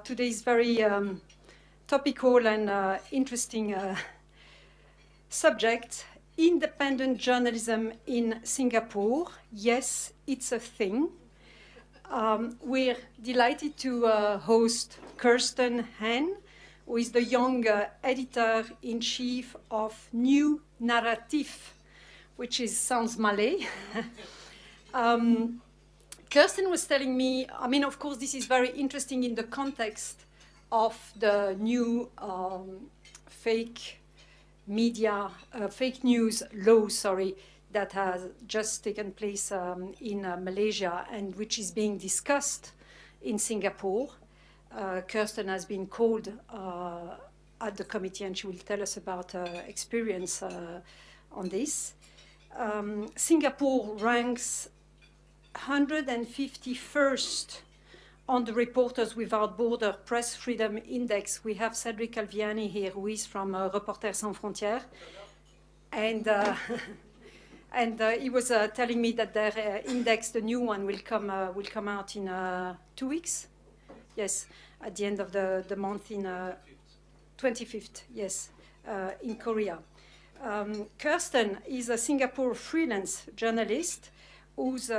Today's very topical and interesting subject, independent journalism in Singapore. Yes, it's a thing. We're delighted to host Kirsten Han, who is the young editor-in-chief of New Naratif, which sounds Malay. Kirsten was telling me, I mean, of course, this is very interesting in the context of the new fake news law, that has just taken place in Malaysia and which is being discussed in Singapore. Kirsten has been called at the committee and she will tell us about her experience on this. Singapore ranks 151st on the Reporters Without Borders Press Freedom Index. We have Cedric Alviani here, who is from Reporters Sans Frontières. And, he was telling me that their index, the new one, will come out in 2 weeks. Yes, at the end of the month in 25th, yes, in Korea. Kirsten is a Singapore freelance journalist whose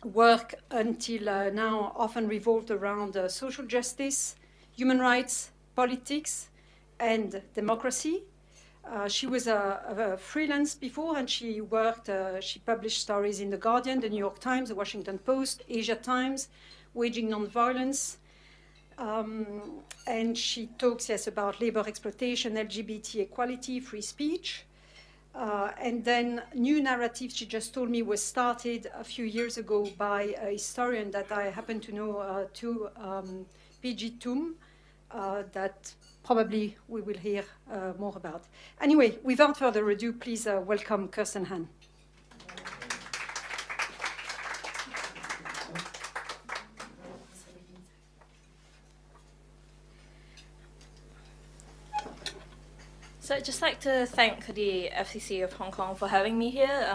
work until now often revolved around social justice, human rights, politics, and democracy. She was a freelance before, and she published stories in The Guardian, The New York Times, The Washington Post, Asia Times, Waging Nonviolence. And she talks, yes, about labor exploitation, LGBT equality, free speech. And then New Naratif, she just told me, was started a few years ago by a historian that I happen to know too, P.G. Toom, that probably we will hear more about. Anyway, without further ado, please welcome Kirsten Han. So I'd just like to thank the FCC of Hong Kong for having me here.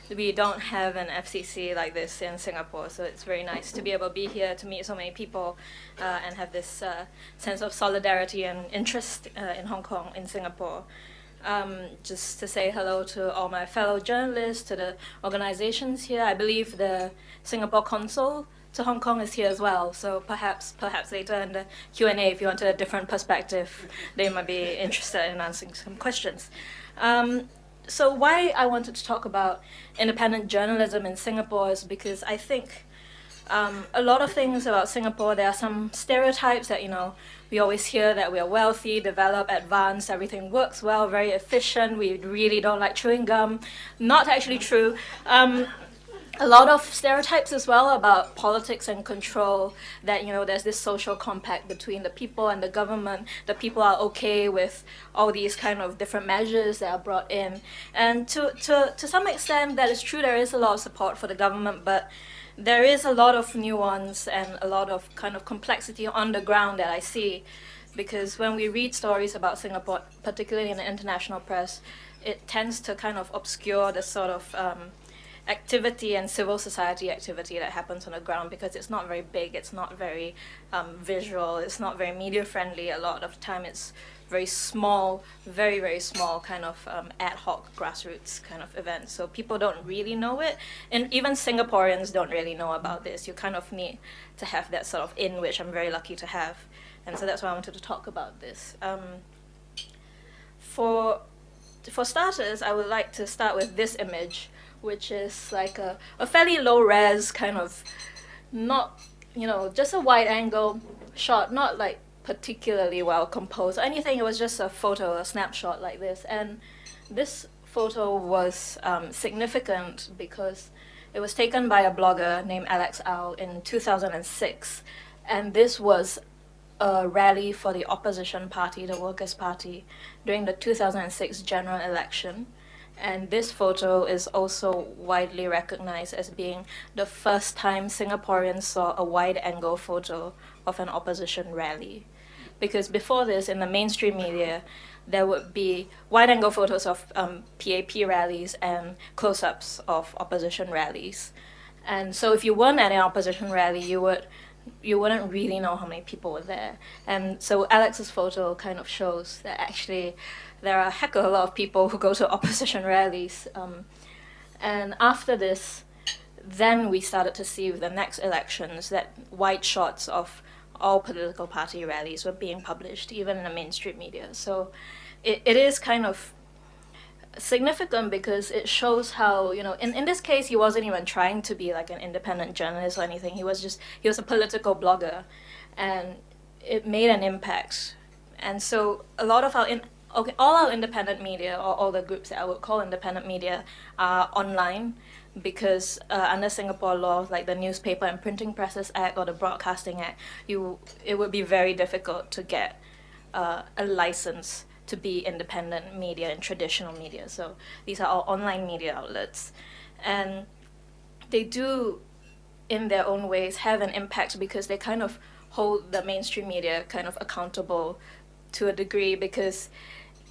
We don't have an FCC like this in Singapore, so it's very nice to be able to be here to meet so many people and have this sense of solidarity and interest in Hong Kong, in Singapore. Just to say hello to all my fellow journalists, to the organizations here. I believe the Singapore Consul to Hong Kong is here as well, so perhaps later in the Q&A, if you want a different perspective, they might be interested in answering some questions. So why I wanted to talk about independent journalism in Singapore is because I think a lot of things about Singapore, there are some stereotypes that, we always hear that we are wealthy, developed, advanced, everything works well, very efficient, we really don't like chewing gum. Not actually true. A lot of stereotypes as well about politics and control, that there's this social compact between the people and the government, the people are okay with all these kind of different measures that are brought in. And to some extent that is true, there is a lot of support for the government, but there is a lot of nuance and a lot of kind of complexity on the ground that I see, because when we read stories about Singapore, particularly in the international press, it tends to kind of obscure the sort of activity and civil society activity that happens on the ground, because it's not very big, it's not very visual, it's not very media friendly. A lot of the time it's very small, very, very small kind of ad hoc grassroots kind of events. So people don't really know it, and even Singaporeans don't really know about this. You kind of need to have that sort of in, which I'm very lucky to have. And so that's why I wanted to talk about this. For starters, I would like to start with this image, which is like a fairly low-res kind of, not, just a wide-angle shot, not like particularly well composed or anything. It was just a photo, a snapshot like this. And this photo was significant because it was taken by a blogger named Alex Au in 2006. And this was a rally for the opposition party, the Workers' Party, during the 2006 general election. And this photo is also widely recognized as being the first time Singaporeans saw a wide-angle photo of an opposition rally. Because before this, in the mainstream media, there would be wide-angle photos of PAP rallies and close-ups of opposition rallies. And so if you weren't at an opposition rally, you would you wouldn't really know how many people were there. And so Alex's photo kind of shows that actually there are a heck of a lot of people who go to opposition rallies. And after this, then we started to see with the next elections that wide shots of all political party rallies were being published, even in the mainstream media. So it is kind of significant because it shows how, in this case, he wasn't even trying to be like an independent journalist or anything. He was a political blogger, and it made an impact. And so a lot of all our independent media, or all the groups that I would call independent media, are online because under Singapore law, like the Newspaper and Printing Presses Act or the Broadcasting Act, it would be very difficult to get a license to be independent media and traditional media. So these are all online media outlets. And they do, in their own ways, have an impact because they kind of hold the mainstream media kind of accountable to a degree, because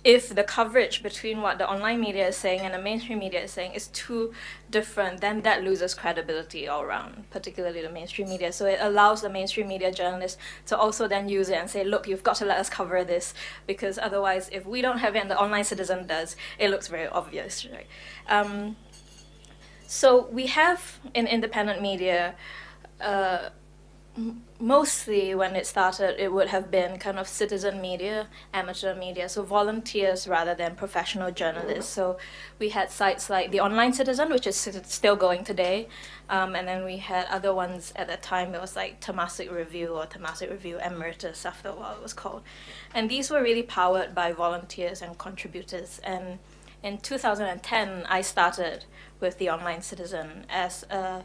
if the coverage between what the online media is saying and the mainstream media is saying is too different, then that loses credibility all around, particularly the mainstream media. So it allows the mainstream media journalists to also then use it and say, look, you've got to let us cover this, because otherwise, if we don't have it and the online citizen does, it looks very obvious, right? So we have in independent media, mostly when it started, it would have been kind of citizen media, amateur media, so volunteers rather than professional journalists. So we had sites like The Online Citizen, which is still going today, and then we had other ones at the time. It was like Temasek Review or Temasek Review Emeritus after a while it was called. And these were really powered by volunteers and contributors. And in 2010, I started with The Online Citizen as a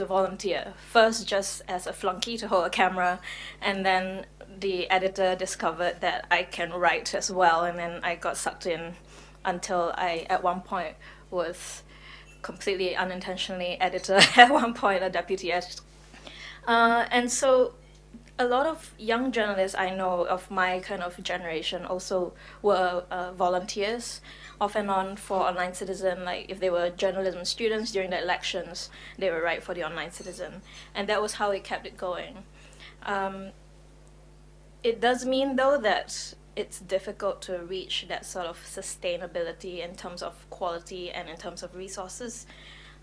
volunteer. First just as a flunky to hold a camera, and then the editor discovered that I can write as well, and then I got sucked in until I, at one point, was completely unintentionally editor, at one point a deputy editor. And so a lot of young journalists I know of my kind of generation also were volunteers off and on for Online Citizen. Like if they were journalism students during the elections, they would write for the Online Citizen. And that was how we kept it going. It does mean, though, that it's difficult to reach that sort of sustainability in terms of quality and in terms of resources.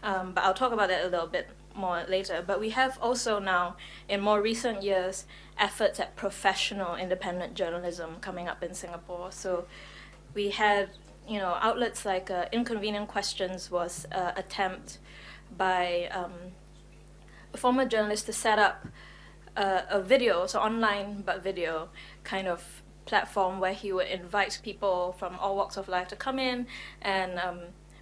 But I'll talk about that a little bit more later. But we have also now, in more recent years, efforts at professional independent journalism coming up in Singapore. So we had, outlets like Inconvenient Questions was an attempt by a former journalist to set up a video, so online but video, kind of platform where he would invite people from all walks of life to come in and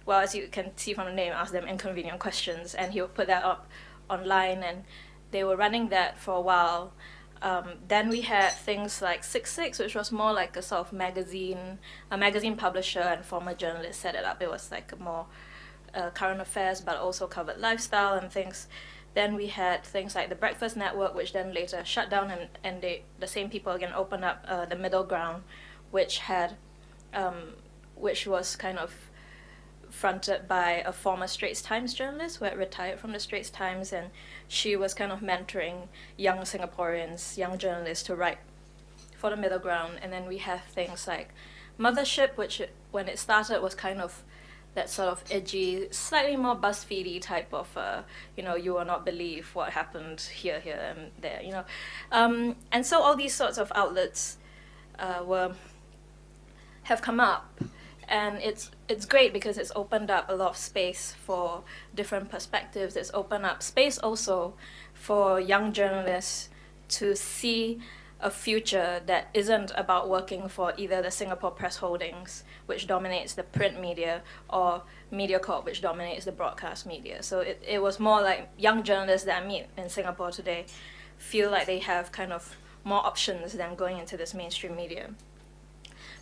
well, as you can see from the name, ask them inconvenient questions, and he would put that up online, and they were running that for a while. Then we had things like 66, which was more like a sort of magazine publisher and former journalist set it up. It was like a more current affairs, but also covered lifestyle and things. Then we had things like the Breakfast Network, which then later shut down, and the same people again opened up the Middle Ground, which was kind of fronted by a former Straits Times journalist who had retired from the Straits Times, and she was kind of mentoring young Singaporeans, young journalists to write for the Middle Ground. And then we have things like Mothership, which when it started was kind of that sort of edgy, slightly more BuzzFeedy type of, you will not believe what happened here, and there, And so all these sorts of outlets have come up. And it's great because it's opened up a lot of space for different perspectives. It's opened up space also for young journalists to see a future that isn't about working for either the Singapore Press Holdings, which dominates the print media, or MediaCorp, which dominates the broadcast media. So it was more like young journalists that I meet in Singapore today feel like they have kind of more options than going into this mainstream media.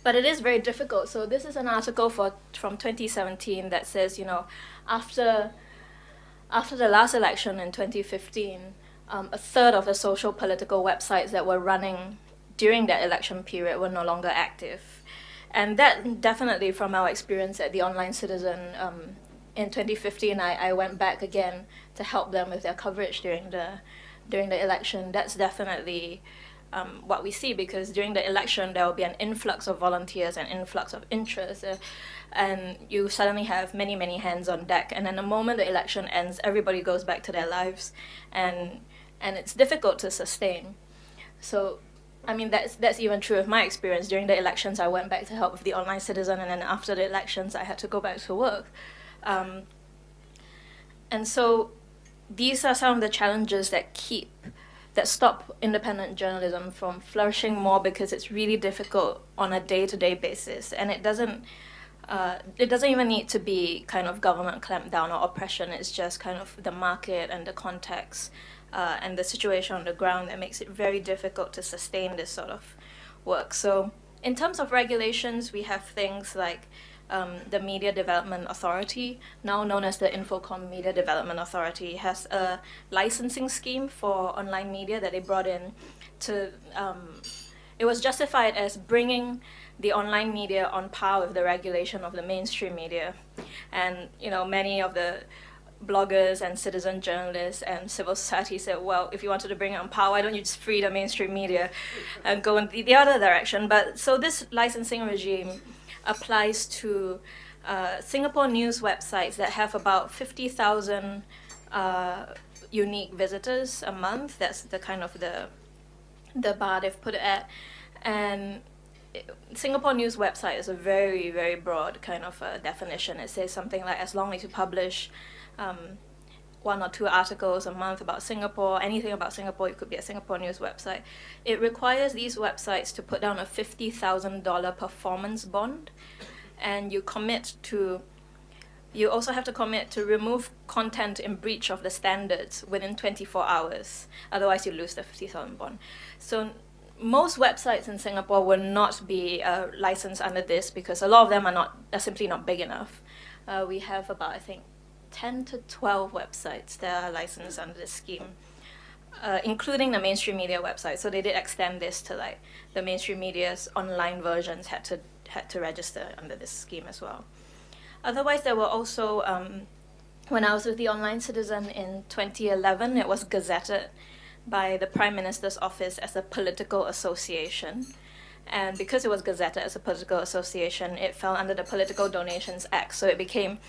But it is very difficult. So this is an article from 2017 that says, after the last election in 2015, a third of the social political websites that were running during that election period were no longer active. And that definitely, from our experience at the Online Citizen, in 2015, I went back again to help them with their coverage during the during the election, that's definitely what we see, because during the election there will be an influx of volunteers and influx of interest, and you suddenly have many, many hands on deck, and then the moment the election ends, everybody goes back to their lives, and it's difficult to sustain. So I mean, that's even true of my experience. During the elections, I went back to help with the Online Citizen, and then after the elections, I had to go back to work. And so these are some of the challenges that stop independent journalism from flourishing more, because it's really difficult on a day-to-day basis, and it doesn't even need to be kind of government clampdown or oppression. It's just kind of the market and the context and the situation on the ground that makes it very difficult to sustain this sort of work. So in terms of regulations, we have things like the Media Development Authority, now known as the Infocom Media Development Authority, has a licensing scheme for online media that they brought in to, it was justified as bringing the online media on par with the regulation of the mainstream media. And, you know, many of the bloggers and citizen journalists and civil society said, well, if you wanted to bring it on par, why don't you just free the mainstream media and go in the other direction? But so this licensing regime applies to Singapore news websites that have about 50,000 unique visitors a month. That's the kind of the bar they've put it at. And Singapore news website is a very, very broad kind of definition. It says something like, as long as you publish 1 or 2 articles a month about Singapore, anything about Singapore, it could be a Singapore news website. It requires these websites to put down a $50,000 performance bond, and you also have to commit to remove content in breach of the standards within 24 hours. Otherwise, you lose the 50,000 bond. So most websites in Singapore will not be licensed under this, because a lot of them are simply not big enough. We have about, I think, 10 to 12 websites that are licensed under this scheme, including the mainstream media website. So they did extend this to like the mainstream media's online versions had to register under this scheme as well. Otherwise, there were also, when I was with the Online Citizen in 2011, it was gazetted by the Prime Minister's office as a political association. And because it was gazetted as a political association, it fell under the Political Donations Act. So it became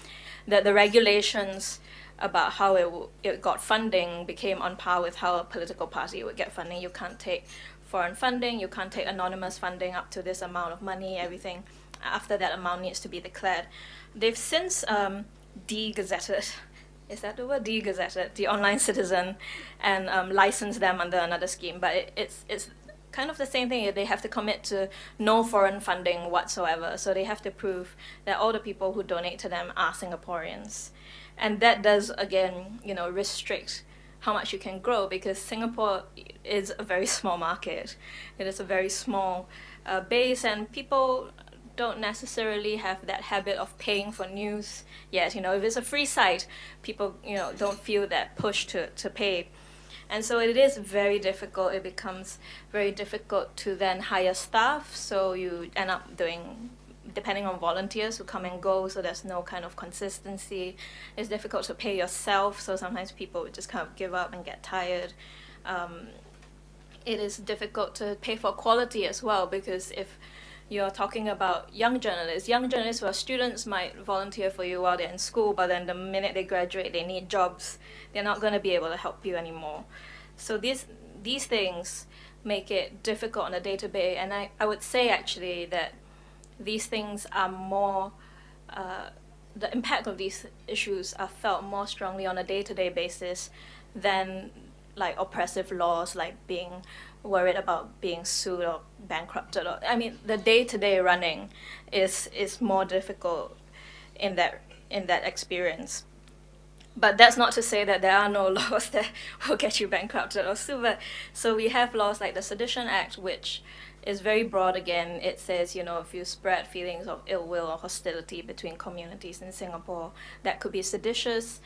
that the regulations about how it got funding became on par with how a political party would get funding. You can't take foreign funding, you can't take anonymous funding up to this amount of money, everything after that amount needs to be declared. They've since de-gazetted, is that the word? De-gazetted the Online Citizen and licensed them under another scheme. But it's kind of the same thing. They have to commit to no foreign funding whatsoever. So they have to prove that all the people who donate to them are Singaporeans. And that does, again, restrict how much you can grow, because Singapore is a very small market. It is a very small base, and people don't necessarily have that habit of paying for news yet. If it's a free site, people, don't feel that push to pay. And so it is very difficult. It becomes very difficult to then hire staff. So you end up depending on volunteers who come and go, so there's no kind of consistency. It's difficult to pay yourself, so sometimes people would just kind of give up and get tired. It is difficult to pay for quality as well, because if you're talking about young journalists who are students might volunteer for you while they're in school, but then the minute they graduate, they need jobs. They're not going to be able to help you anymore. So these things make it difficult on a day-to-day, and I would say actually that these things are more, the impact of these issues are felt more strongly on a day-to-day basis than like oppressive laws, like being worried about being sued or bankrupted. The day-to-day running is more difficult in that experience. But that's not to say that there are no laws that will get you bankrupted or sued. So we have laws like the Sedition Act, which is very broad again. It says, if you spread feelings of ill will or hostility between communities in Singapore, that could be seditious.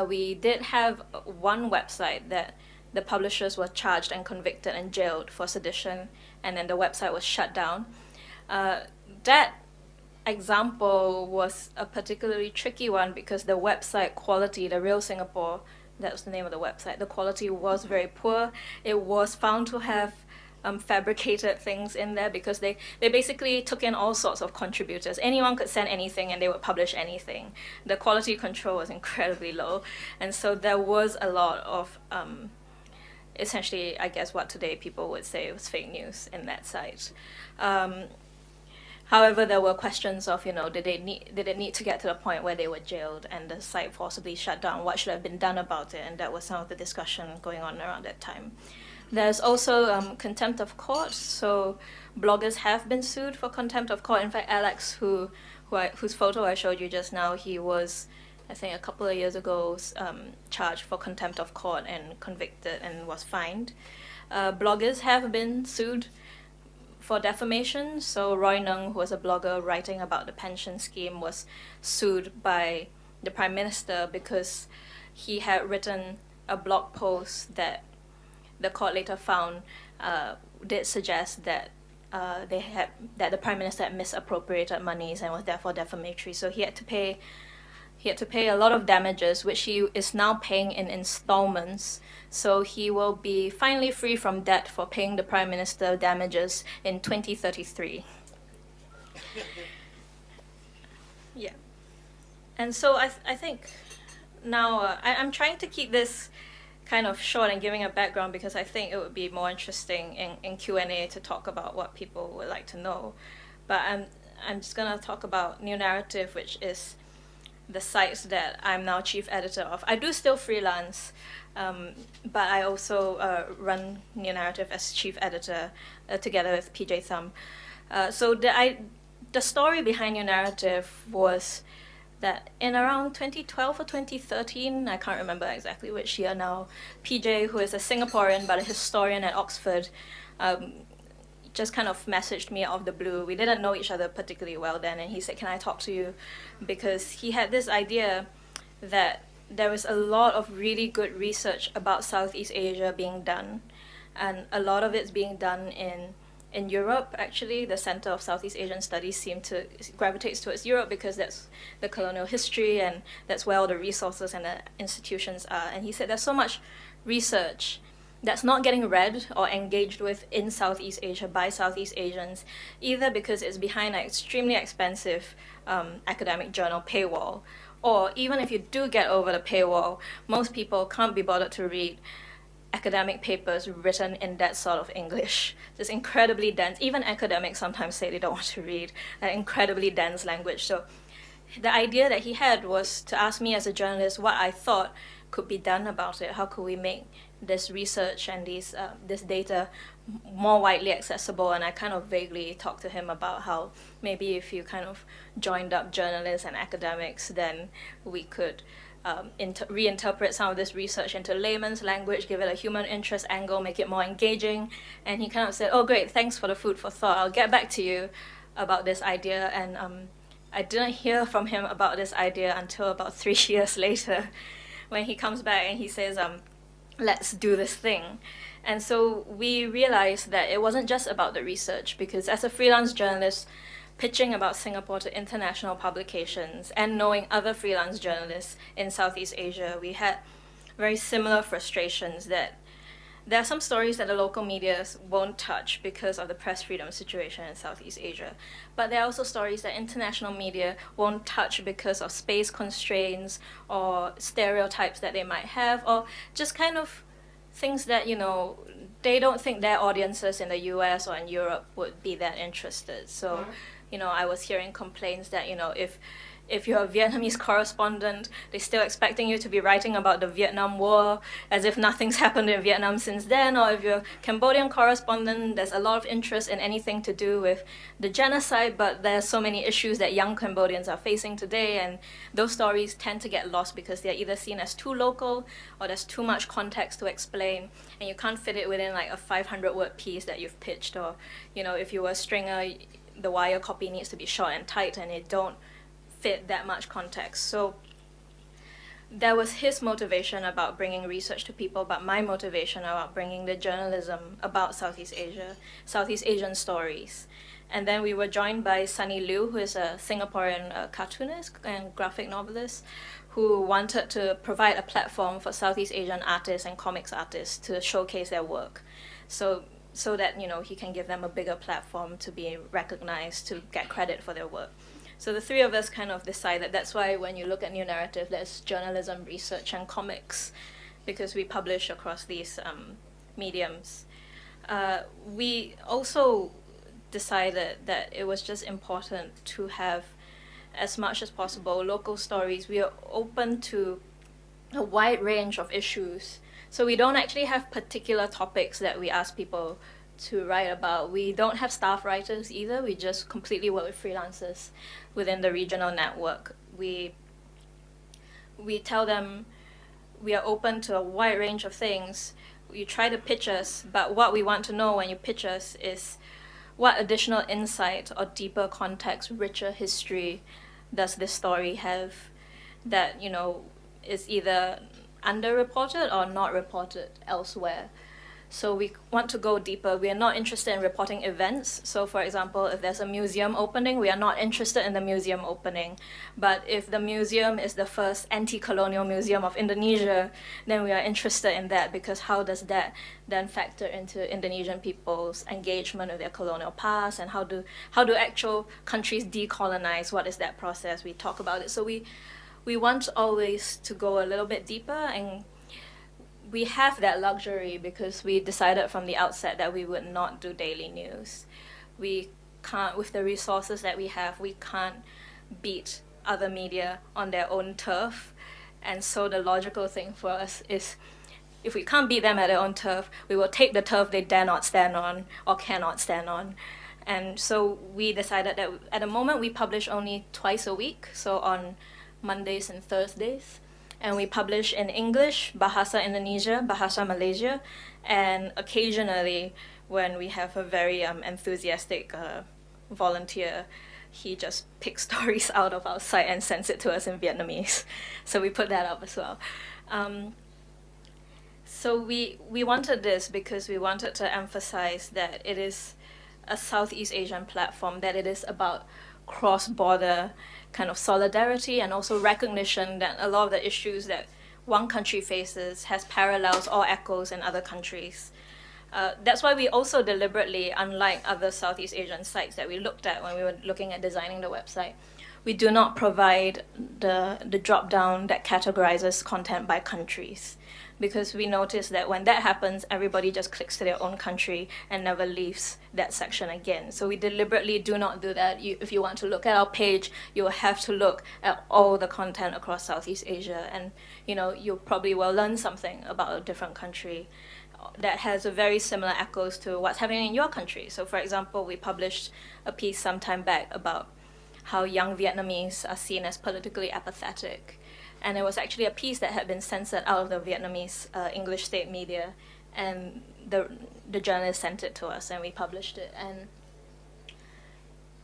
We did have one website that the publishers were charged and convicted and jailed for sedition, and then the website was shut down. That example was a particularly tricky one, because the website quality, the Real Singapore That was the name of the website. The quality was very poor. It was found to have fabricated things in there because they basically took in all sorts of contributors. Anyone could send anything and they would publish anything. The quality control was incredibly low. And so there was a lot of, essentially, I guess what today people would say was fake news in that site. However, there were questions of, did it need to get to the point where they were jailed and the site forcibly shut down? What should have been done about it? And that was some of the discussion going on around that time. There's also contempt of court. So bloggers have been sued for contempt of court. In fact, Alex, whose photo I showed you just now, he was, I think, a couple of years ago charged for contempt of court and convicted and was fined. Bloggers have been sued for defamation. So Roy Nung, who was a blogger writing about the pension scheme, was sued by the Prime Minister because he had written a blog post that the court later found did suggest that that the Prime Minister had misappropriated monies and was therefore defamatory. So he had to pay a lot of damages, which he is now paying in installments. So he will be finally free from debt for paying the Prime Minister damages in 2033. Yeah. And so I think now I'm trying to keep this kind of short and giving a background because I think it would be more interesting in Q&A to talk about what people would like to know. But I'm just going to talk about New Naratif, which is the sites that I'm now chief editor of. I do still freelance, but I also run New Naratif as chief editor together with PJ Thumb. So the story behind New Naratif was that in around 2012 or 2013, I can't remember exactly which year now, PJ, who is a Singaporean but a historian at Oxford, just kind of messaged me out of the blue. We didn't know each other particularly well then, and he said, can I talk to you? Because he had this idea that there was a lot of really good research about Southeast Asia being done, and a lot of it's being done in Europe. Actually, the Center of Southeast Asian Studies gravitates towards Europe because that's the colonial history and that's where all the resources and the institutions are. And he said there's so much research that's not getting read or engaged with in Southeast Asia by Southeast Asians, either because it's behind an extremely expensive academic journal paywall, or even if you do get over the paywall, most people can't be bothered to read academic papers written in that sort of English. Just incredibly dense. Even academics sometimes say they don't want to read that incredibly dense language. So the idea that he had was to ask me as a journalist what I thought could be done about it. How could we make this research and this data more widely accessible? And I kind of vaguely talked to him about how maybe if you kind of joined up journalists and academics, then we could reinterpret some of this research into layman's language, give it a human interest angle, make it more engaging. And he kind of said, oh great, thanks for the food for thought. I'll get back to you about this idea. And I didn't hear from him about this idea until about 3 years later when he comes back and he says, let's do this thing. And so we realized that it wasn't just about the research, because as a freelance journalist, pitching about Singapore to international publications and knowing other freelance journalists in Southeast Asia, we had very similar frustrations that there are some stories that the local media won't touch because of the press freedom situation in Southeast Asia. But there are also stories that international media won't touch because of space constraints or stereotypes that they might have, or just kind of things that, they don't think their audiences in the US or in Europe would be that interested. So, I was hearing complaints that, if you're a Vietnamese correspondent, they're still expecting you to be writing about the Vietnam War as if nothing's happened in Vietnam since then. Or if you're a Cambodian correspondent, there's a lot of interest in anything to do with the genocide, but there's so many issues that young Cambodians are facing today, and those stories tend to get lost because they're either seen as too local or there's too much context to explain, and you can't fit it within like a 500-word piece that you've pitched. Or, if you were a stringer, the wire copy needs to be short and tight, and it don't fit that much context. So that was his motivation about bringing research to people, but my motivation about bringing the journalism about Southeast Asia, Southeast Asian stories. And then we were joined by Sunny Liu, who is a Singaporean cartoonist and graphic novelist, who wanted to provide a platform for Southeast Asian artists and comics artists to showcase their work. So that, he can give them a bigger platform to be recognized, to get credit for their work. So the three of us kind of decided, that's why when you look at New Naratif, there's journalism, research, and comics, because we publish across these mediums. We also decided that it was just important to have, as much as possible, local stories. We are open to a wide range of issues. So we don't actually have particular topics that we ask people to write about. We don't have staff writers either. We just completely work with freelancers within the regional network. We tell them we are open to a wide range of things. You try to pitch us, but what we want to know when you pitch us is what additional insight or deeper context, richer history does this story have that, is either underreported or not reported elsewhere. So we want to go deeper. We are not interested in reporting events. So for example, if there's a museum opening, we are not interested in the museum opening. But if the museum is the first anti-colonial museum of Indonesia, then we are interested in that, because how does that then factor into Indonesian people's engagement with their colonial past, and how do actual countries decolonize? What is that process? We talk about it. So we want always to go a little bit deeper, and we have that luxury because we decided from the outset that we would not do daily news. We can't, with the resources that we have, we can't beat other media on their own turf. And so the logical thing for us is, if we can't beat them at their own turf, we will take the turf they dare not stand on or cannot stand on. And so we decided that at the moment we publish only twice a week, so on Mondays and Thursdays. And we publish in English, Bahasa Indonesia, Bahasa Malaysia, and occasionally when we have a very enthusiastic volunteer, he just picks stories out of our site and sends it to us in Vietnamese. So we put that up as well. So we wanted this because we wanted to emphasize that it is a Southeast Asian platform, that it is about cross-border kind of solidarity, and also recognition that a lot of the issues that one country faces has parallels or echoes in other countries. That's why we also deliberately, unlike other Southeast Asian sites that we looked at when we were looking at designing the website, we do not provide the drop-down that categorizes content by countries. Because we noticed that when that happens, everybody just clicks to their own country and never leaves that section again. So we deliberately do not do that. If you want to look at our page, you will have to look at all the content across Southeast Asia, and you probably will learn something about a different country that has a very similar echoes to what's happening in your country. So for example, we published a piece some time back about how young Vietnamese are seen as politically apathetic. And it was actually a piece that had been censored out of the Vietnamese English state media, and the journalist sent it to us, and we published it.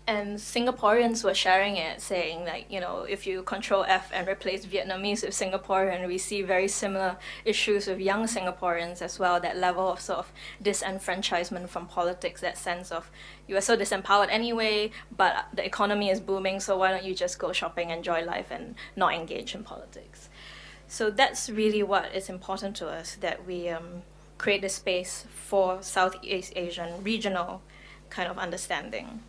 And Singaporeans were sharing it, saying like, if you Control F and replace Vietnamese with Singaporean, we see very similar issues with young Singaporeans as well, that level of sort of disenfranchisement from politics, that sense of you are so disempowered anyway, but the economy is booming, so why don't you just go shopping, enjoy life, and not engage in politics? So that's really what is important to us, that we create a space for Southeast Asian regional kind of understanding.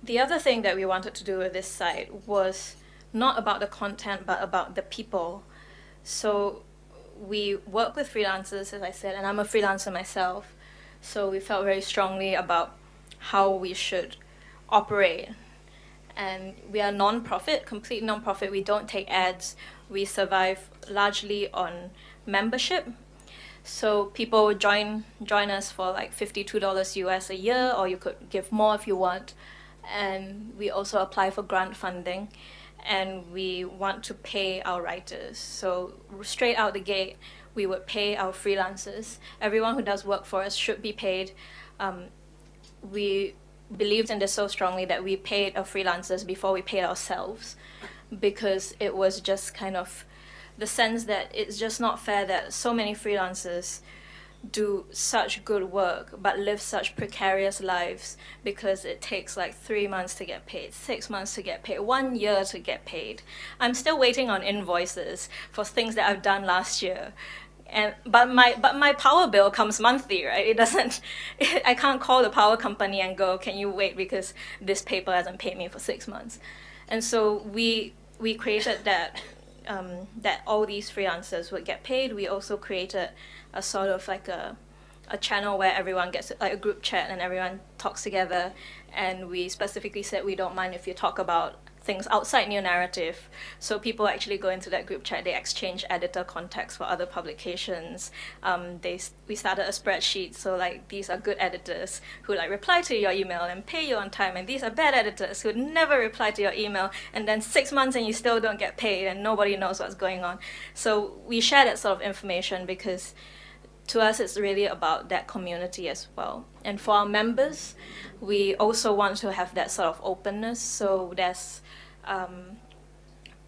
The other thing that we wanted to do with this site was not about the content, but about the people. So we work with freelancers, as I said, and I'm a freelancer myself. So we felt very strongly about how we should operate. And we are non-profit, complete non-profit. We don't take ads. We survive largely on membership. So people join us for like $52 US a year, or you could give more if you want. And we also apply for grant funding, and we want to pay our writers. So straight out the gate, we would pay our freelancers. Everyone who does work for us should be paid. We believed in this so strongly that we paid our freelancers before we paid ourselves, because it was just kind of the sense that it's just not fair that so many freelancers do such good work but live such precarious lives because it takes like 3 months to get paid, 6 months to get paid, 1 year to get paid. I'm still waiting on invoices for things that I've done last year. But my power bill comes monthly, right? It doesn't. I can't call the power company and go, "Can you wait because this paper hasn't paid me for 6 months?" And so we created that that all these freelancers would get paid. We also created a sort of like a channel where everyone gets like a group chat and everyone talks together. And we specifically said we don't mind if you talk about things outside New Naratif. So people actually go into that group chat, they exchange editor contacts for other publications. We started a spreadsheet, so like these are good editors who like reply to your email and pay you on time, and these are bad editors who never reply to your email, and then 6 months and you still don't get paid and nobody knows what's going on. So we share that sort of information because to us it's really about that community as well. And for our members, we also want to have that sort of openness. So there's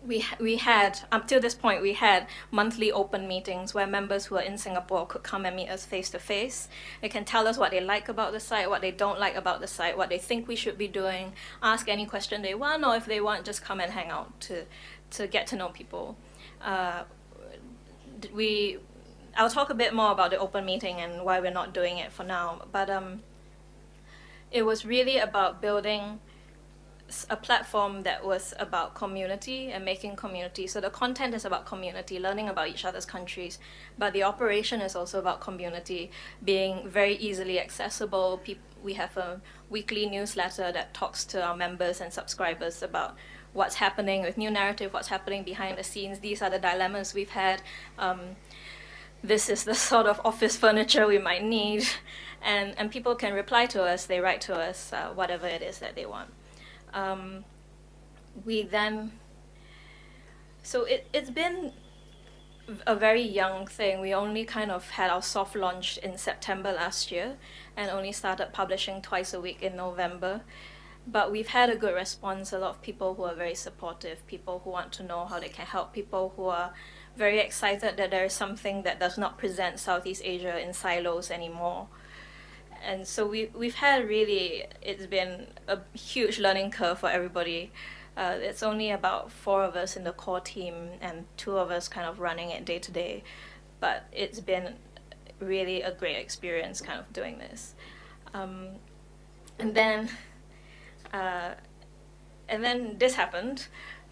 we had, up till this point, we had monthly open meetings where members who are in Singapore could come and meet us face to face. They can tell us what they like about the site, what they don't like about the site, what they think we should be doing, ask any question they want, or if they want, just come and hang out to get to know people. I'll talk a bit more about the open meeting and why we're not doing it for now, but it was really about building a platform that was about community and making community. So the content is about community, learning about each other's countries, but the operation is also about community, being very easily accessible. We have a weekly newsletter that talks to our members and subscribers about what's happening with New Naratif, what's happening behind the scenes. These are the dilemmas we've had. This is the sort of office furniture we might need. And people can reply to us, they write to us, whatever it is that they want. So it's been a very young thing. We only kind of had our soft launch in September last year and only started publishing twice a week in November. But we've had a good response, a lot of people who are very supportive, people who want to know how they can help, people who are very excited that there is something that does not present Southeast Asia in silos anymore. And so we've had really, it's been a huge learning curve for everybody. It's only about 4 of us in the core team and 2 of us kind of running it day to day. But it's been really a great experience kind of doing this. And then this happened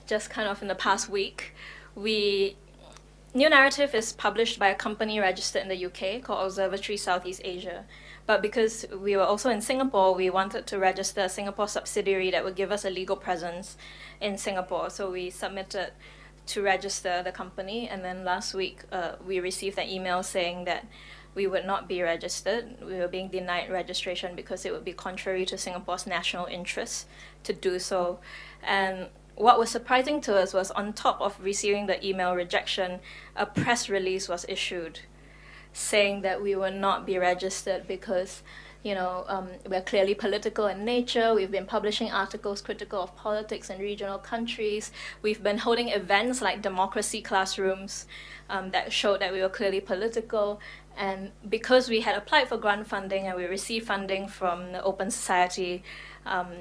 just kind of in the past week. New Naratif is published by a company registered in the UK called Observatory Southeast Asia. But because we were also in Singapore, we wanted to register a Singapore subsidiary that would give us a legal presence in Singapore. So we submitted to register the company, and then last week we received an email saying that we would not be registered. We were being denied registration because it would be contrary to Singapore's national interest to do so. And what was surprising to us was, on top of receiving the email rejection, a press release was issued saying that we will not be registered because, we're clearly political in nature. We've been publishing articles critical of politics in regional countries. We've been holding events like democracy classrooms that showed that we were clearly political. And because we had applied for grant funding and we received funding from the Open Society,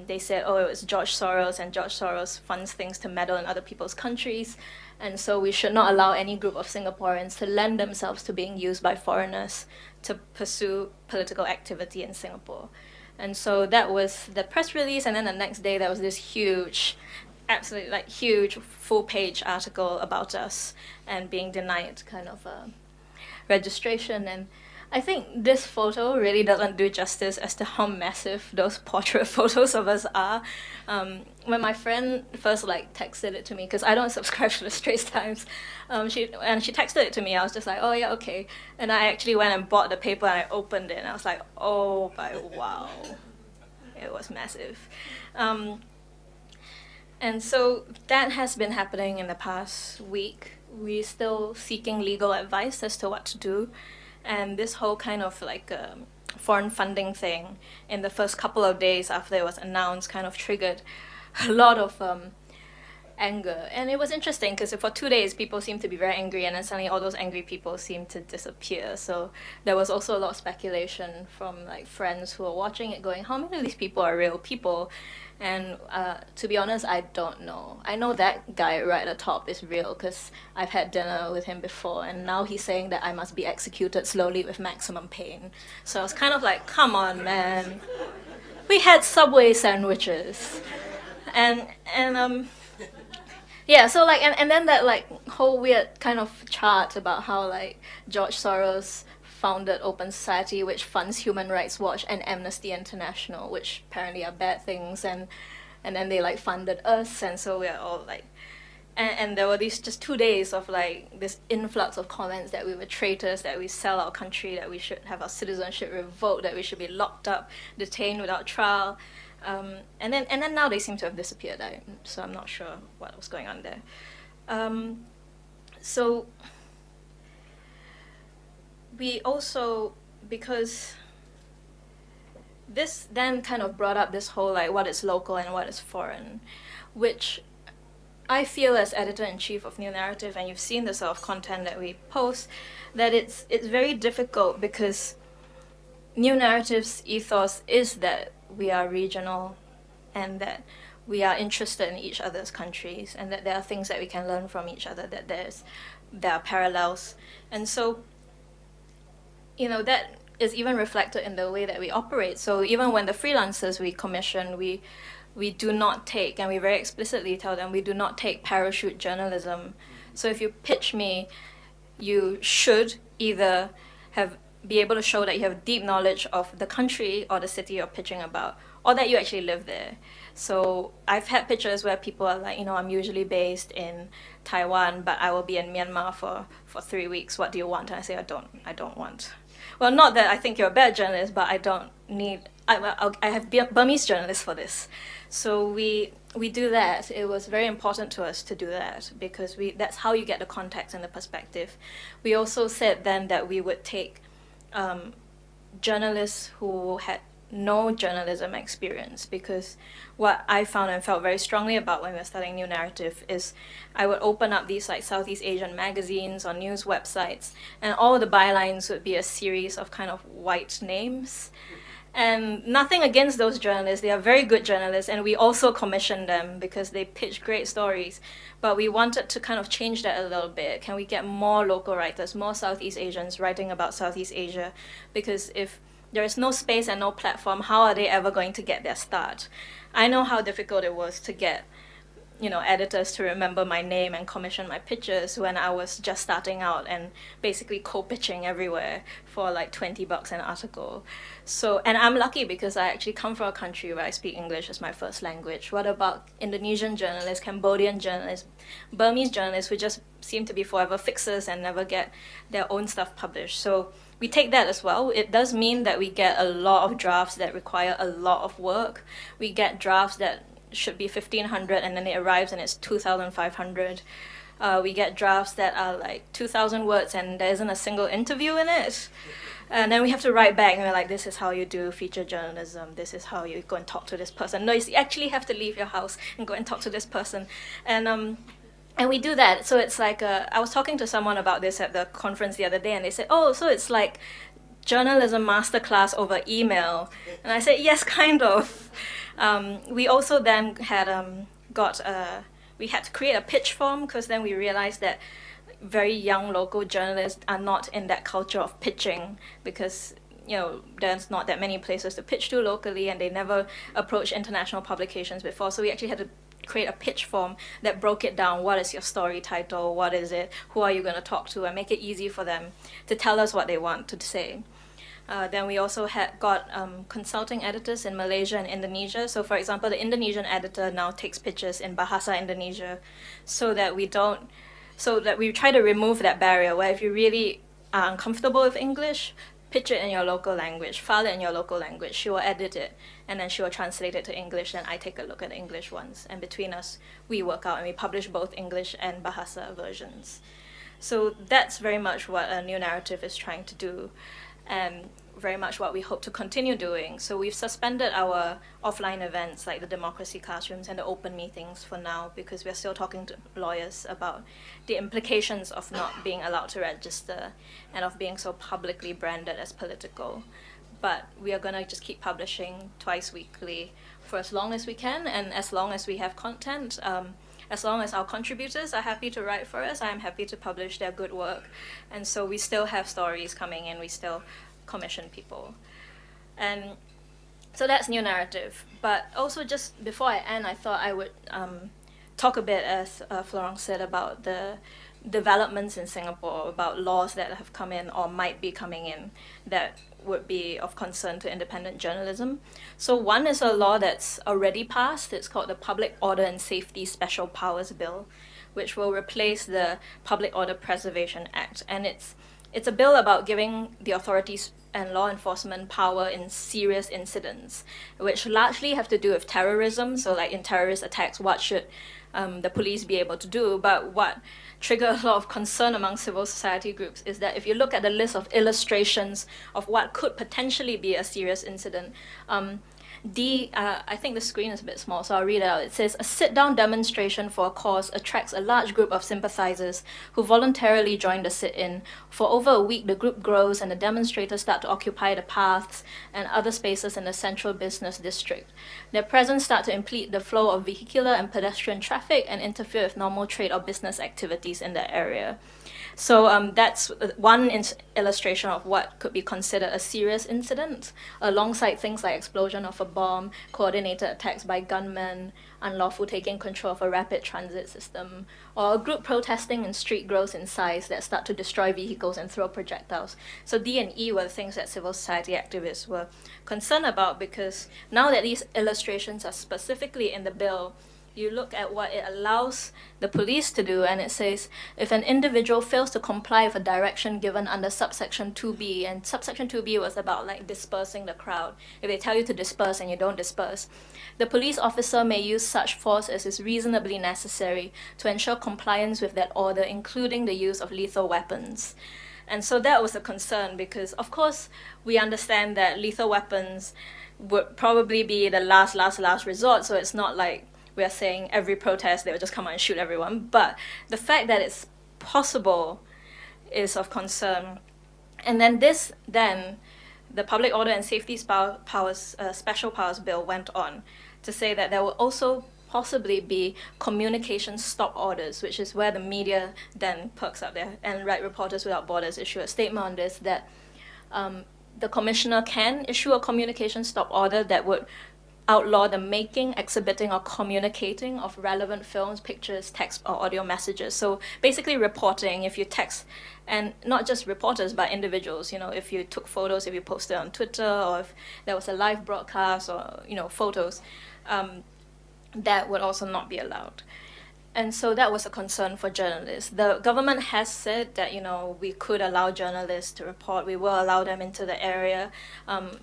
they said, it was George Soros, and George Soros funds things to meddle in other people's countries. And so we should not allow any group of Singaporeans to lend themselves to being used by foreigners to pursue political activity in Singapore. And so that was the press release, and then the next day there was this huge, absolutely huge full-page article about us and being denied kind of registration. And I think this photo really doesn't do justice as to how massive those portrait photos of us are. When my friend first texted it to me, because I don't subscribe to the Straits Times, she texted it to me, I was just like, oh yeah, okay. And I actually went and bought the paper and I opened it and I was like, oh my wow, it was massive. And so that has been happening in the past week. We're still seeking legal advice as to what to do. And this whole kind of foreign funding thing in the first couple of days after it was announced kind of triggered a lot of anger. And it was interesting because for 2 days people seemed to be very angry, and then suddenly all those angry people seemed to disappear. So there was also a lot of speculation from like friends who were watching it going, how many of these people are real people? And to be honest, I don't know. I know that guy right at the top is real because I've had dinner with him before, and now he's saying that I must be executed slowly with maximum pain. So I was kind of like, come on, man. We had Subway sandwiches. And yeah, so like, and then that like whole weird kind of chart about how like George Soros founded Open Society, which funds Human Rights Watch and Amnesty International, which apparently are bad things, and then they like funded us, and so we're all like, and there were these just 2 days of like this influx of comments that we were traitors, that we sell our country, that we should have our citizenship revoked, that we should be locked up, detained without trial, and then now they seem to have disappeared. So I'm not sure what was going on there. So we also, because this then kind of brought up this whole like what is local and what is foreign, which I feel as editor-in-chief of New Naratif, and you've seen the sort of content that we post, that it's very difficult because New Naratif's ethos is that we are regional and that we are interested in each other's countries, and that there are things that we can learn from each other, that there are parallels. And so, you know, that is even reflected in the way that we operate. So even when the freelancers we commission, we do not take, and we very explicitly tell them, we do not take parachute journalism. So if you pitch me, you should either be able to show that you have deep knowledge of the country or the city you're pitching about, or that you actually live there. So I've had pitches where people are like, you know, I'm usually based in Taiwan, but I will be in Myanmar for 3 weeks. What do you want? And I say, I don't want. Well, not that I think you're a bad journalist, but I don't need, I have Burmese journalists for this. So we do that. It was very important to us to do that because that's how you get the context and the perspective. We also said then that we would take journalists who had no journalism experience, because what I found and felt very strongly about when we were starting New Naratif is I would open up these like Southeast Asian magazines or news websites, and all the bylines would be a series of kind of white names. And nothing against those journalists, they are very good journalists, and we also commissioned them because they pitch great stories. But we wanted to kind of change that a little bit. Can we get more local writers, more Southeast Asians writing about Southeast Asia? Because if there is no space and no platform, how are they ever going to get their start? I know how difficult it was to get, you know, editors to remember my name and commission my pitches when I was just starting out and basically co-pitching everywhere for like $20 an article. So, and I'm lucky because I actually come from a country where I speak English as my first language. What about Indonesian journalists, Cambodian journalists, Burmese journalists who just seem to be forever fixers and never get their own stuff published? So we take that as well. It does mean that we get a lot of drafts that require a lot of work. We get drafts that should be 1,500 and then it arrives and it's 2,500. We get drafts that are like 2,000 words and there isn't a single interview in it. And then we have to write back and we're like, this is how you do feature journalism. This is how you go and talk to this person. No, you actually have to leave your house and go and talk to this person. And we do that. So it's like, I was talking to someone about this at the conference the other day, and they said, oh, so it's like journalism masterclass over email. And I said, yes, kind of. We also then had we had to create a pitch form, because then we realized that very young local journalists are not in that culture of pitching, because you know, there's not that many places to pitch to locally, and they never approached international publications before. So we actually had to create a pitch form that broke it down. What is your story title? What is it? Who are you going to talk to? And make it easy for them to tell us what they want to say. Then we also got consulting editors in Malaysia and Indonesia. So for example, the Indonesian editor now takes pitches in Bahasa Indonesia, so that we try to remove that barrier where if you really are uncomfortable with English, pitch it in your local language, file it in your local language. She will edit it, and then she will translate it to English, and I take a look at the English ones. And between us, we work out and we publish both English and Bahasa versions. So that's very much what a New Naratif is trying to do. And very much what we hope to continue doing. So we've suspended our offline events like the democracy classrooms and the open meetings for now, because we're still talking to lawyers about the implications of not being allowed to register and of being so publicly branded as political. But we are going to just keep publishing twice weekly for as long as we can, and as long as we have content. As long as our contributors are happy to write for us, I'm happy to publish their good work. And so we still have stories coming in, we still commission people. And so that's New Naratif. But also, just before I end, I thought I would talk a bit, as Florence said, about the developments in Singapore, about laws that have come in or might be coming in that would be of concern to independent journalism. So one is a law that's already passed. It's called the Public Order and Safety Special Powers Bill, which will replace the Public Order Preservation Act. And it's a bill about giving the authorities and law enforcement power in serious incidents, which largely have to do with terrorism. So like in terrorist attacks, what should the police be able to do? But what triggered a lot of concern among civil society groups is that if you look at the list of illustrations of what could potentially be a serious incident, I think the screen is a bit small, so I'll read it out. It says, a sit-down demonstration for a cause attracts a large group of sympathizers who voluntarily join the sit-in. For over a week, the group grows and the demonstrators start to occupy the paths and other spaces in the central business district. Their presence starts to impede the flow of vehicular and pedestrian traffic and interfere with normal trade or business activities in the area. So that's one illustration of what could be considered a serious incident, alongside things like explosion of a bomb, coordinated attacks by gunmen, unlawful taking control of a rapid transit system, or a group protesting in street grows in size that start to destroy vehicles and throw projectiles. So D and E were the things that civil society activists were concerned about, because now that these illustrations are specifically in the bill, you look at what it allows the police to do, and it says, if an individual fails to comply with a direction given under subsection 2B, and subsection 2B was about like dispersing the crowd. If they tell you to disperse and you don't disperse, the police officer may use such force as is reasonably necessary to ensure compliance with that order, including the use of lethal weapons. And so that was a concern, because of course we understand that lethal weapons would probably be the last resort, so it's not like we are saying every protest they will just come out and shoot everyone. But the fact that it's possible is of concern. And then the Public Order and Safety Special Powers Bill went on to say that there will also possibly be communication stop orders, which is where the media then perks up there. And Reporters Without Borders issue a statement on this, that the commissioner can issue a communication stop order that would outlaw the making, exhibiting, or communicating of relevant films, pictures, text, or audio messages. So basically reporting, if you text, and not just reporters, but individuals, if you took photos, if you posted on Twitter, or if there was a live broadcast, or, photos, that would also not be allowed. And so that was a concern for journalists. The government has said that, we could allow journalists to report. We will allow them into the area.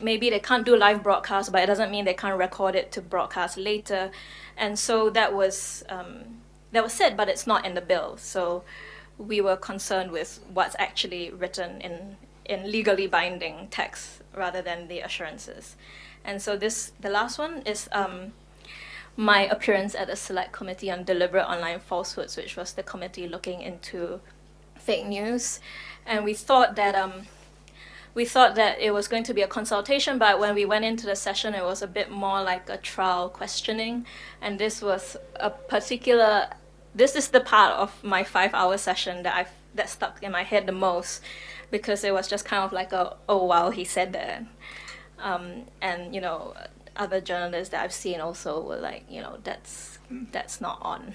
Maybe they can't do live broadcasts, but it doesn't mean they can't record it to broadcast later. And so that was said, but it's not in the bill. So we were concerned with what's actually written in legally binding text rather than the assurances. And so the last one is my appearance at the Select Committee on Deliberate Online Falsehoods, which was the committee looking into fake news. And we thought that it was going to be a consultation, but when we went into the session, it was a bit more like a trial questioning. And this is the part of my 5-hour session that stuck in my head the most, because it was just kind of like oh wow, he said that. And other journalists that I've seen also were like, that's not on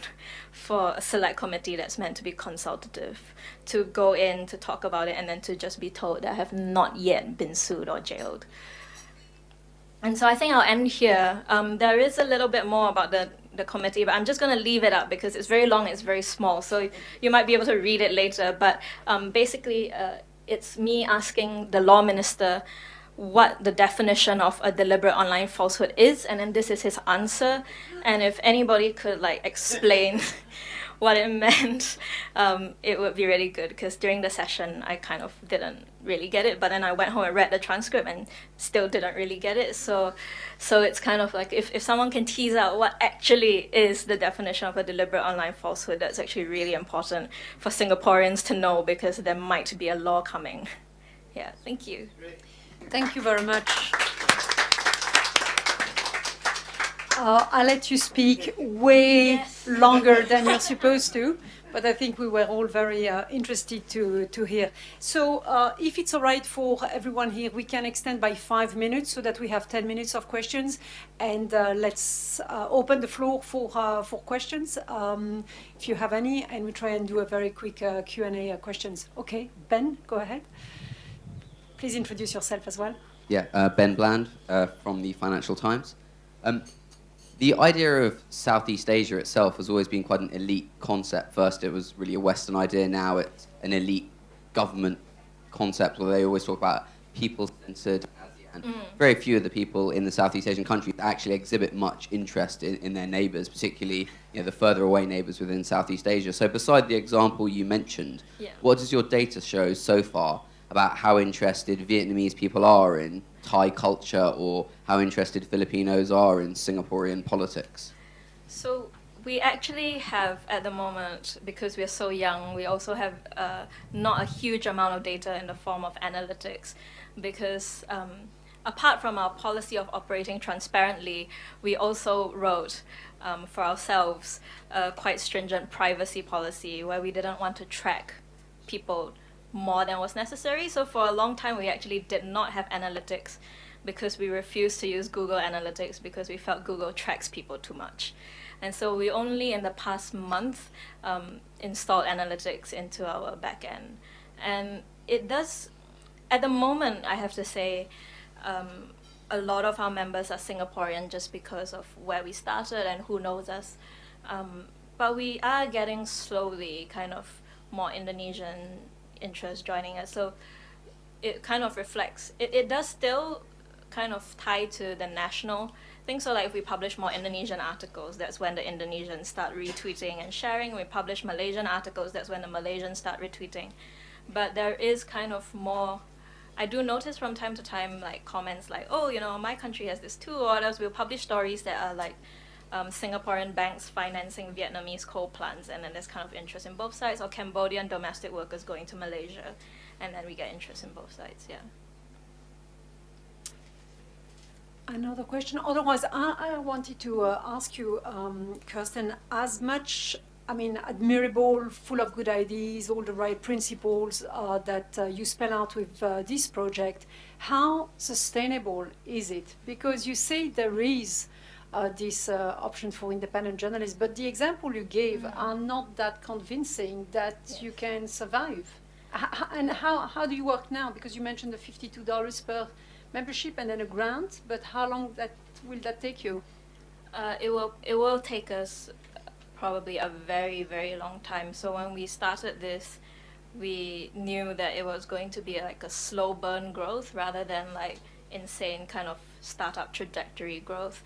for a select committee that's meant to be consultative, to go in, to talk about it, and then to just be told that I have not yet been sued or jailed. And so I think I'll end here. There is a little bit more about the committee, but I'm just going to leave it up because it's very long, it's very small, so you might be able to read it later. But basically, it's me asking the law minister what the definition of a deliberate online falsehood is, and then this is his answer. And if anybody could explain what it meant, it would be really good, because during the session I kind of didn't really get it, but then I went home and read the transcript and still didn't really get it. So it's kind of like if someone can tease out what actually is the definition of a deliberate online falsehood, that's actually really important for Singaporeans to know, because there might be a law coming. Yeah, thank you. Thank you very much. I'll let you speak way longer than you're supposed to, but I think we were all very interested to hear. So if it's all right for everyone here, we can extend by 5 minutes so that we have 10 minutes of questions. And let's open the floor for questions, if you have any, and we try and do a very quick Q&A questions. Okay, Ben, go ahead. Please introduce yourself as well. Yeah, Ben Bland from the Financial Times. The idea of Southeast Asia itself has always been quite an elite concept. First, it was really a Western idea. Now it's an elite government concept, where they always talk about people-centered. And very few of the people in the Southeast Asian countries actually exhibit much interest in their neighbours, particularly the further away neighbours within Southeast Asia. So beside the example you mentioned, what does your data show so far about how interested Vietnamese people are in Thai culture, or how interested Filipinos are in Singaporean politics? So we actually have, at the moment, because we're so young, we also have not a huge amount of data in the form of analytics, because apart from our policy of operating transparently, we also wrote for ourselves a quite stringent privacy policy, where we didn't want to track people more than was necessary. So for a long time, we actually did not have analytics, because we refused to use Google Analytics, because we felt Google tracks people too much. And so we only in the past month installed analytics into our backend. And it does, at the moment, I have to say, a lot of our members are Singaporean just because of where we started and who knows us. But we are getting slowly kind of more Indonesian interest joining us, so it kind of reflects. It does still kind of tie to the national thing. So like if we publish more Indonesian articles, that's when the Indonesians start retweeting and sharing. When we publish Malaysian articles, that's when the Malaysians start retweeting. But there is kind of more. I do notice from time to time like comments like, oh, my country has this too, or else we'll publish stories that are like Singaporean banks financing Vietnamese coal plants, and then there's kind of interest in both sides, or Cambodian domestic workers going to Malaysia, and then we get interest in both sides. Another question. Otherwise, I wanted to ask you, Kirsten, as much, admirable, full of good ideas, all the right principles that you spell out with this project, how sustainable is it? Because you say there is this option for independent journalists, but the example you gave are not that convincing that you can survive. And how do you work now? Because you mentioned the $52 per membership and then a grant, but how long will that take you? It will take us probably a very, very long time. So when we started this, we knew that it was going to be like a slow burn growth rather than like insane kind of startup trajectory growth.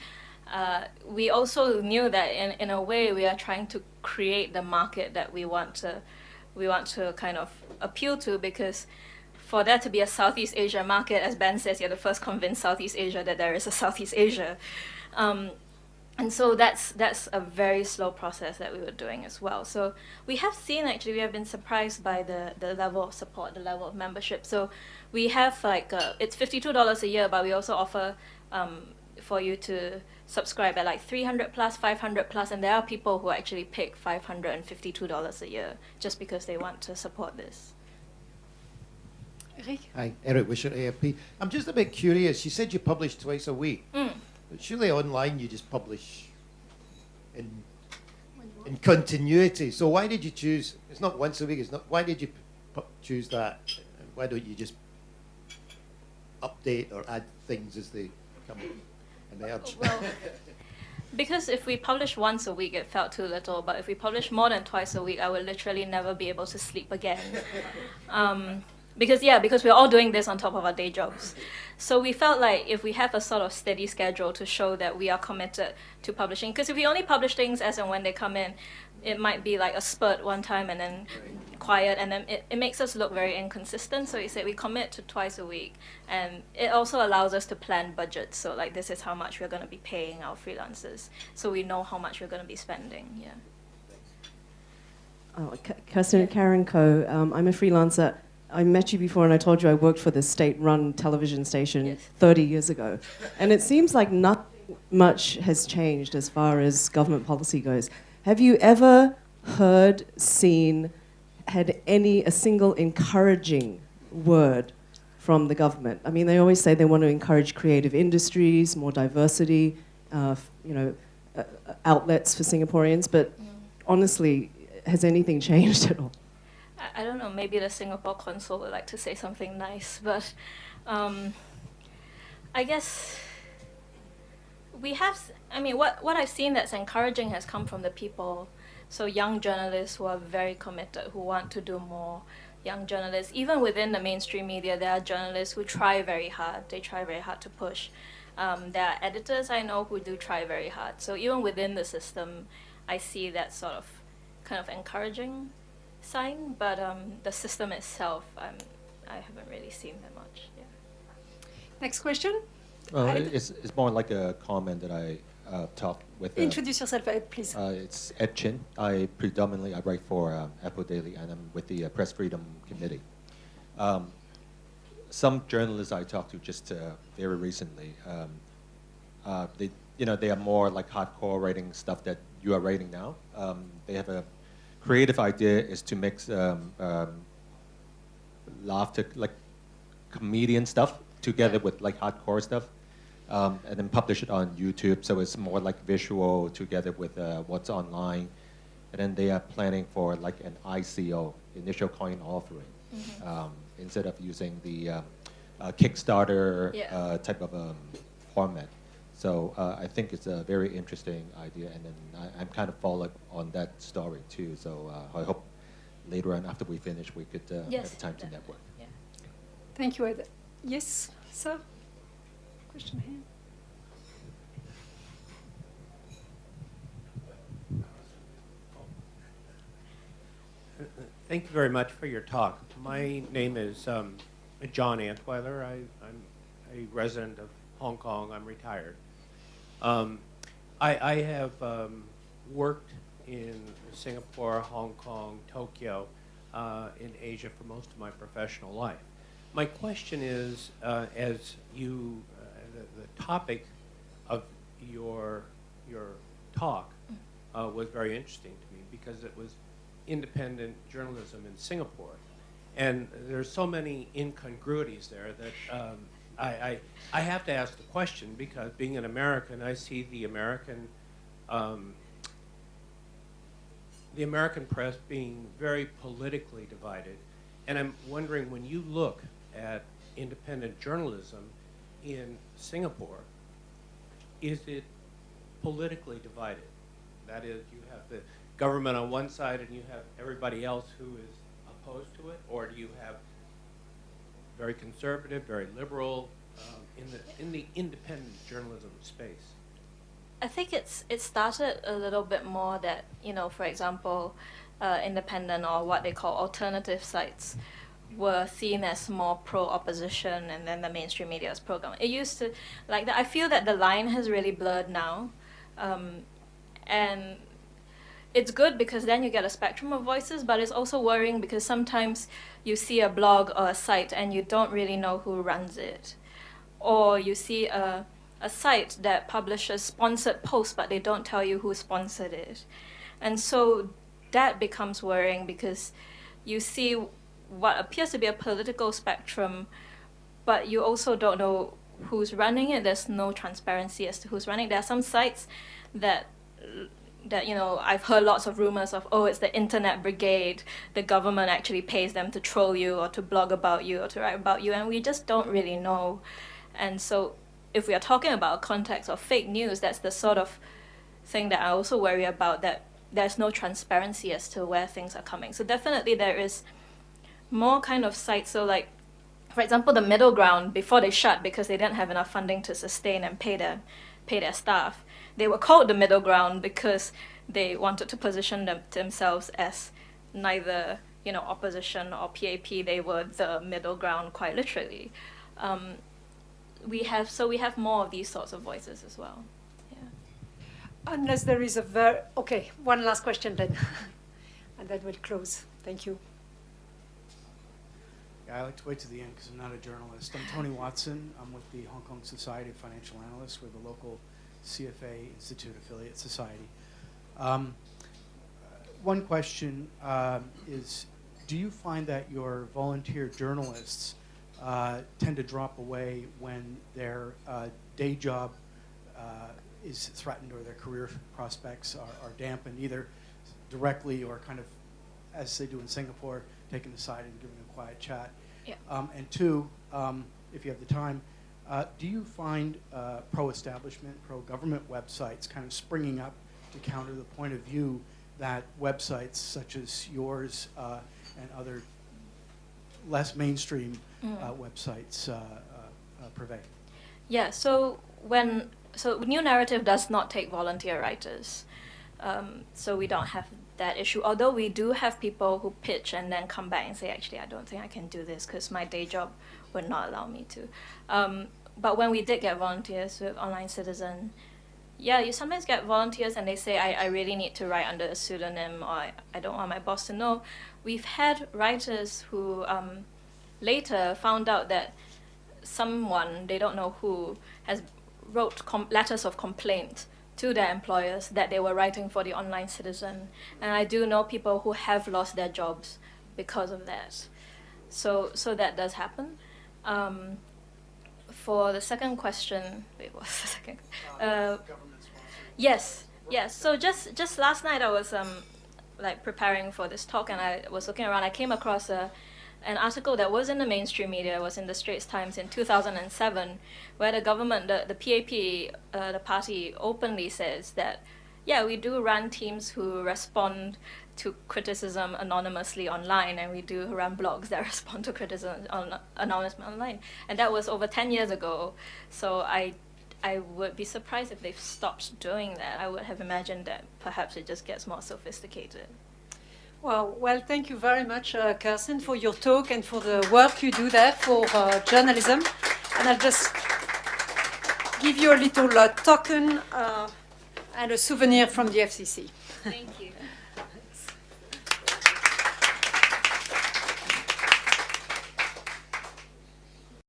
We also knew that in a way we are trying to create the market that we want to kind of appeal to, because for there to be a Southeast Asia market, as Ben says, you're the first convinced Southeast Asia that there is a Southeast Asia. And so that's a very slow process that we were doing as well. So we have been surprised by the level of support, the level of membership. So we have it's $52 a year, but we also offer for you to subscribe at like 300 plus, 500 plus, and there are people who actually pick $552 a year just because they want to support this. Eric? Hi, Eric Wisher, AFP. I'm just a bit curious. You said you publish twice a week, but surely online you just publish in continuity. So why did you choose? It's not once a week. It's not. Why did you choose that? Why don't you just update or add things as they come emerge? Well, because if we publish once a week, it felt too little. But if we publish more than twice a week, I would literally never be able to sleep again. because we're all doing this on top of our day jobs. So we felt like if we have a sort of steady schedule to show that we are committed to publishing, because if we only publish things as and when they come in, it might be like a spurt one time and then quiet, and then it makes us look very inconsistent. So we said we commit to twice a week, and it also allows us to plan budgets. So like this is how much we're going to be paying our freelancers, so we know how much we're going to be spending. Yeah. Oh, Kirsten, Karen Co. I'm a freelancer. I met you before and I told you I worked for the state-run television station Yes. 30 years ago. And it seems like not much has changed as far as government policy goes. Have you ever heard, seen, had a single encouraging word from the government? I mean, they always say they want to encourage creative industries, more diversity, outlets for Singaporeans, but honestly, has anything changed at all? I don't know, maybe the Singapore consul would like to say something nice, but I guess we have, what I've seen that's encouraging has come from the people. So young journalists who are very committed, who want to do more. Young journalists, even within the mainstream media, there are journalists who try very hard. They try very hard to push. There are editors I know who do try very hard. So even within the system, I see that sort of kind of encouraging sign, but the system itself, I haven't really seen that much. Yeah. Next question. It's more like a comment that I talked with. Introduce yourself, Ed, please. It's Ed Chin. I write for Apple Daily, and I'm with the Press Freedom Committee. Some journalists I talked to just very recently, they are more like hardcore writing stuff that you are writing now. They have a creative idea is to mix laughter, like comedian stuff, together with like hardcore stuff, and then publish it on YouTube. So it's more like visual together with what's online. And then they are planning for like an ICO, initial coin offering, instead of using the Kickstarter type of format. So I think it's a very interesting idea, and then I'm kind of following on that story too. So I hope later on, after we finish, we could have time to network. Yeah. Thank you, Ed. Yes, sir. Question here. Thank you very much for your talk. My name is John Antweiler. I'm a resident of Hong Kong. I'm retired. I have worked in Singapore, Hong Kong, Tokyo, in Asia for most of my professional life. My question is, as you, the topic of your talk was very interesting to me because it was independent journalism in Singapore. And there's so many incongruities there that I have to ask the question, because being an American, I see the American press being very politically divided. And I'm wondering, when you look at independent journalism in Singapore, is it politically divided? That is, you have the government on one side and you have everybody else who is opposed to it? Or do you have very conservative, very liberal in the independent journalism space? I think it started a little bit more that, for example, independent or what they call alternative sites were seen as more pro-opposition, and then the mainstream media is pro-government. It used to, like that. I feel that the line has really blurred now. And it's good because then you get a spectrum of voices, but it's also worrying because sometimes you see a blog or a site and you don't really know who runs it. Or you see a site that publishes sponsored posts, but they don't tell you who sponsored it. And so that becomes worrying because you see what appears to be a political spectrum, but you also don't know who's running it. There's no transparency as to who's running it. There are some sites that I've heard lots of rumors of, it's the internet brigade. The government actually pays them to troll you or to blog about you or to write about you, and we just don't really know. And so if we are talking about a context of fake news, that's the sort of thing that I also worry about, that there's no transparency as to where things are coming. So definitely there is more kind of sites. So like, for example, the Middle Ground, before they shut because they didn't have enough funding to sustain and pay their staff, they were called the Middle Ground because they wanted to position themselves as neither, you know, opposition or PAP. They were the middle ground, quite literally. We have more of these sorts of voices as well. Yeah. Unless there is okay, one last question then, and then we'll close. Thank you. Yeah, I like to wait to the end because I'm not a journalist. I'm Tony Watson. I'm with the Hong Kong Society of Financial Analysts. We're the local CFA Institute affiliate society. One question is, do you find that your volunteer journalists tend to drop away when their day job is threatened or their career prospects are dampened, either directly or kind of, as they do in Singapore, taken aside and given a quiet chat? Yeah. And two, if you have the time, do you find pro-establishment, pro-government websites kind of springing up to counter the point of view that websites such as yours and other less mainstream websites pervade? Yeah, so New Naratif does not take volunteer writers. So we don't have that issue. Although we do have people who pitch and then come back and say, actually, I don't think I can do this because my day job would not allow me to. But when we did get volunteers with Online Citizen, yeah, you sometimes get volunteers and they say, I really need to write under a pseudonym, or I don't want my boss to know. We've had writers who later found out that someone, they don't know who, has wrote letters of complaint to their employers that they were writing for the Online Citizen. And I do know people who have lost their jobs because of that. So that does happen. For the second question, wait, what's the second? Yes. So just last night I was like preparing for this talk, and I was looking around. I came across an article that was in the mainstream media, it was in the Straits Times in 2007, where the government, the PAP, the party, openly says that, yeah, we do run teams who respond to criticism anonymously online, and we do run blogs that respond to criticism anonymously online. And that was over 10 years ago. So I would be surprised if they've stopped doing that. I would have imagined that perhaps it just gets more sophisticated. Well, thank you very much, Kirsten, for your talk and for the work you do there for journalism. And I'll just give you a little token and a souvenir from the FCC. Thank you.